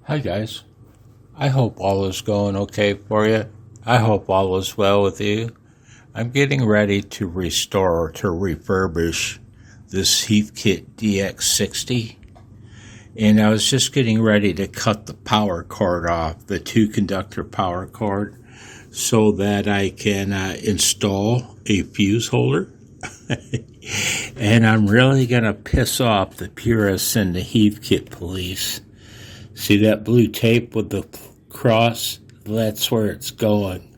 Hi guys, I hope all is going okay for you. I hope all is well with you. I'm getting ready to restore, to refurbish this Heathkit DX-60, and I was just getting ready to cut the power cord off, the 2-conductor power cord, so that I can install a fuse holder. And I'm really going to piss off the purists and the Heathkit police. See that blue tape with the cross? That's where it's going.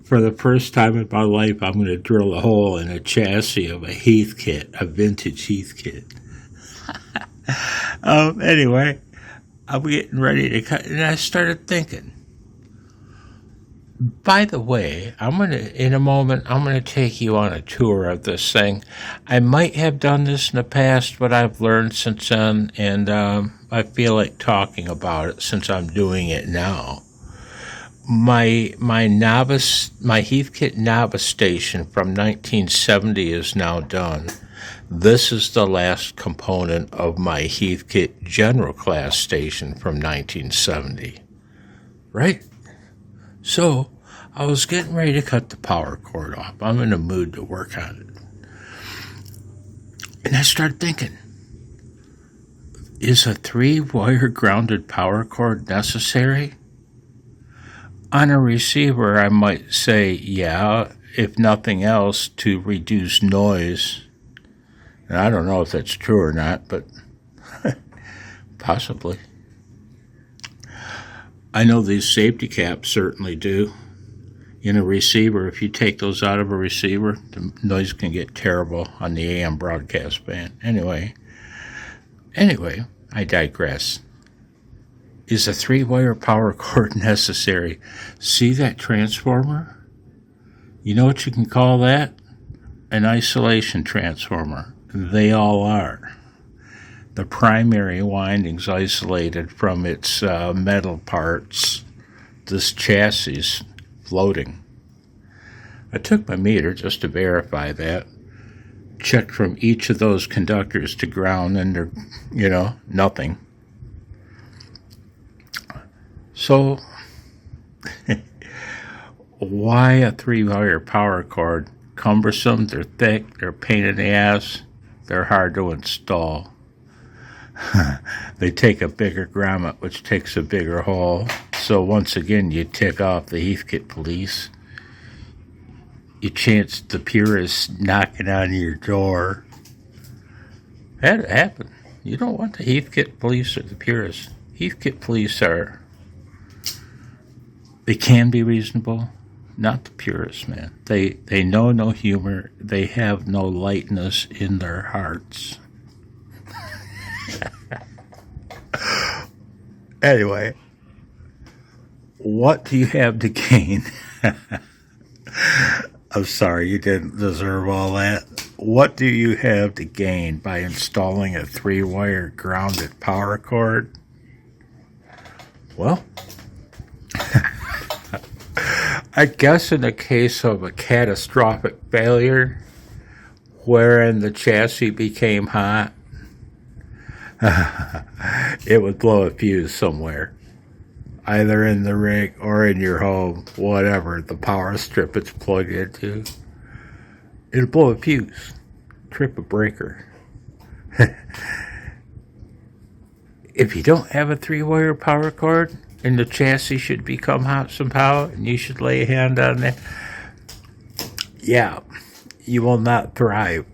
For the first time in my life, I'm going to drill a hole in a chassis of a Heathkit, a vintage Heathkit. Anyway, I'm getting ready to cut, and I started thinking. By the way, in a moment, I'm going to take you on a tour of this thing. I might have done this in the past, but I've learned since then, and I feel like talking about it since I'm doing it now. My Heathkit Novice station from 1970 is now done. This is the last component of my Heathkit General Class station from 1970. Right? So, I was getting ready to cut the power cord off. I'm in a mood to work on it. And I started thinking, is a 3-wire grounded power cord necessary? On a receiver, I might say, yeah, if nothing else, to reduce noise. And I don't know if that's true or not, but possibly. I know these safety caps certainly do. In a receiver, if you take those out of a receiver, the noise can get terrible on the AM broadcast band. Anyway, I digress. Is a 3-wire power cord necessary? See that transformer? You know what you can call that? An isolation transformer. They all are. The primary winding's isolated from its metal parts. This chassis floating. I took my meter just to verify that. Checked from each of those conductors to ground, and they're, nothing. So, why a 3-wire power cord? Cumbersome, they're thick, they're a pain in the ass, they're hard to install. They take a bigger grommet, which takes a bigger hole. So once again, you tick off the Heathkit police. You chance the purists knocking on your door. That happened. You don't want the Heathkit police or the purists. Heathkit police they can be reasonable, not the purists, man. They know no humor. They have no lightness in their hearts. Anyway, what do you have to gain? I'm sorry, you didn't deserve all that. What do you have to gain by installing a 3-wire grounded power cord? Well, I guess in the case of a catastrophic failure, wherein the chassis became hot, it would blow a fuse somewhere, either in the rig or in your home, whatever, the power strip it's plugged into. It'll blow a fuse, trip a breaker. If you don't have a 3-wire power cord, and the chassis should become hot somehow, and you should lay a hand on that, yeah, you will not thrive.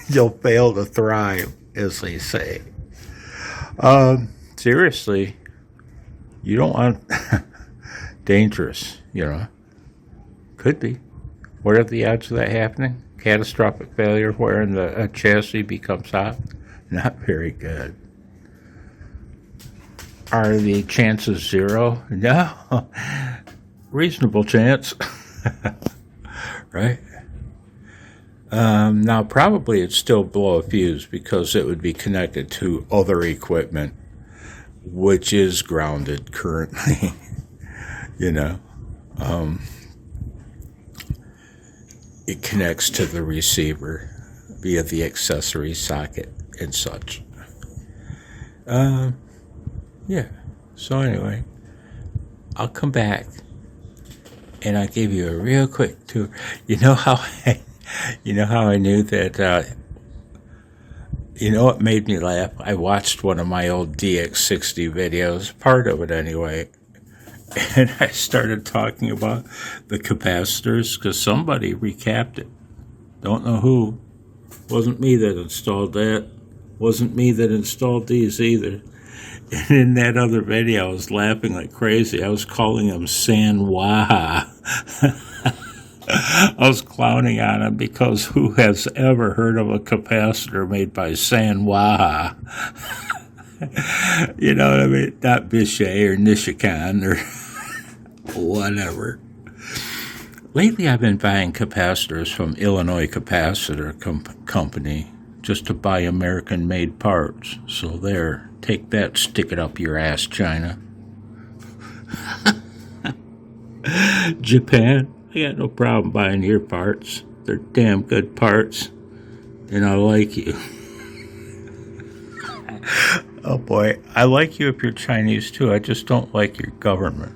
You'll fail to thrive, as they say. Seriously, you don't want dangerous, Could be. What are the odds of that happening? Catastrophic failure wherein the chassis becomes hot? Not very good. Are the chances 0? No. Reasonable chance. Right? Now, probably it'd still blow a fuse because it would be connected to other equipment, which is grounded currently. It connects to the receiver via the accessory socket and such. Yeah. So anyway, I'll come back and I'll give you a real quick tour. You know how I knew that. You know what made me laugh? I watched one of my old DX-60 videos, part of it anyway, and I started talking about the capacitors because somebody recapped it. Don't know who. Wasn't me that installed that. Wasn't me that installed these either. And in that other video, I was laughing like crazy. I was calling them San Waha. I was clowning on him because who has ever heard of a capacitor made by San Waha? You know what I mean? Not Bichet or Nishikan or whatever. Lately, I've been buying capacitors from Illinois Capacitor Company just to buy American-made parts. So there, take that, stick it up your ass, China. Japan, I got no problem buying your parts. They're damn good parts, and I like you. Oh boy, I like you if you're Chinese too. I just don't like your government.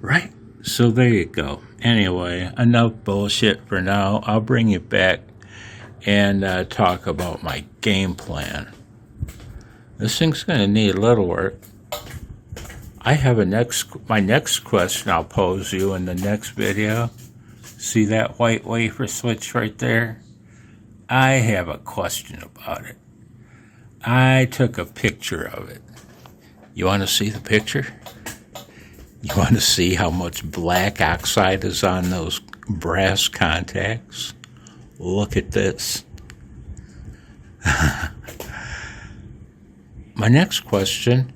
Right? So there you go. Anyway, enough bullshit for now. I'll bring you back and talk about my game plan. This thing's going to need a little work. I have my next question I'll pose you in the next video. See that white wafer switch right there? I have a question about it. I took a picture of it. You want to see the picture? You want to see how much black oxide is on those brass contacts? Look at this. My next question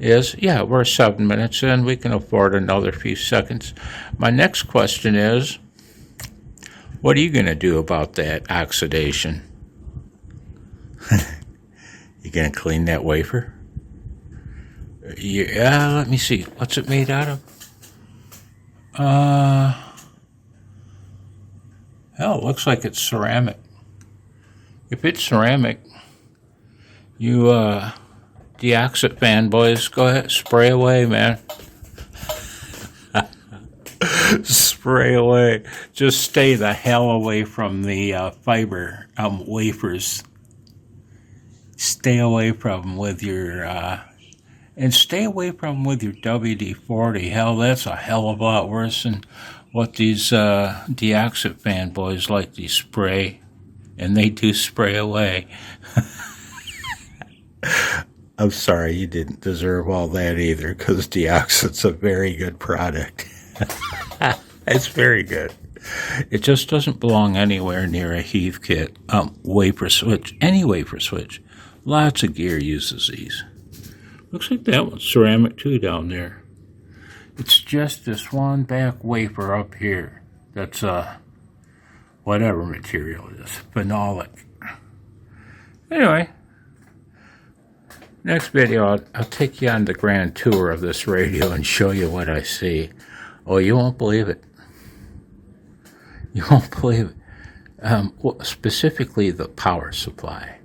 is, yeah, we're 7 minutes in. We can afford another few seconds. My next question is, what are you going to do about that oxidation? You going to clean that wafer? Yeah, let me see. What's it made out of? Hell, it looks like it's ceramic. If it's ceramic, you DX-60 fanboys, go ahead, spray away, man. Spray away. Just stay the hell away from the fiber wafers. Stay away from them with your and stay away from them with your WD-40. Hell, that's a hell of a lot worse than what these DX-60 fanboys like to spray, and they do spray away. I'm sorry, you didn't deserve all that either, because DX-60's a very good product. It's very good. It just doesn't belong anywhere near a heath kit, wafer switch, any wafer switch. Lots of gear uses these. Looks like that one's ceramic too down there. It's just this one back wafer up here that's whatever material it is, phenolic. Anyway, next video I'll take you on the grand tour of this radio and show you what I see. Oh, you won't believe it. You won't believe it. Specifically the power supply.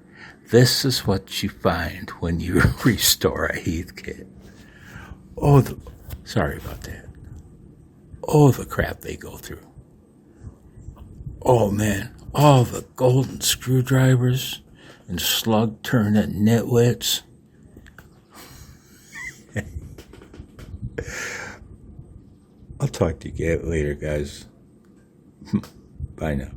This is what you find when you restore a heath kit. Oh, sorry about that. Oh, the crap they go through. Oh, man. All the golden screwdrivers and slug-turning nitwits. I'll talk to you later, guys. Bye now.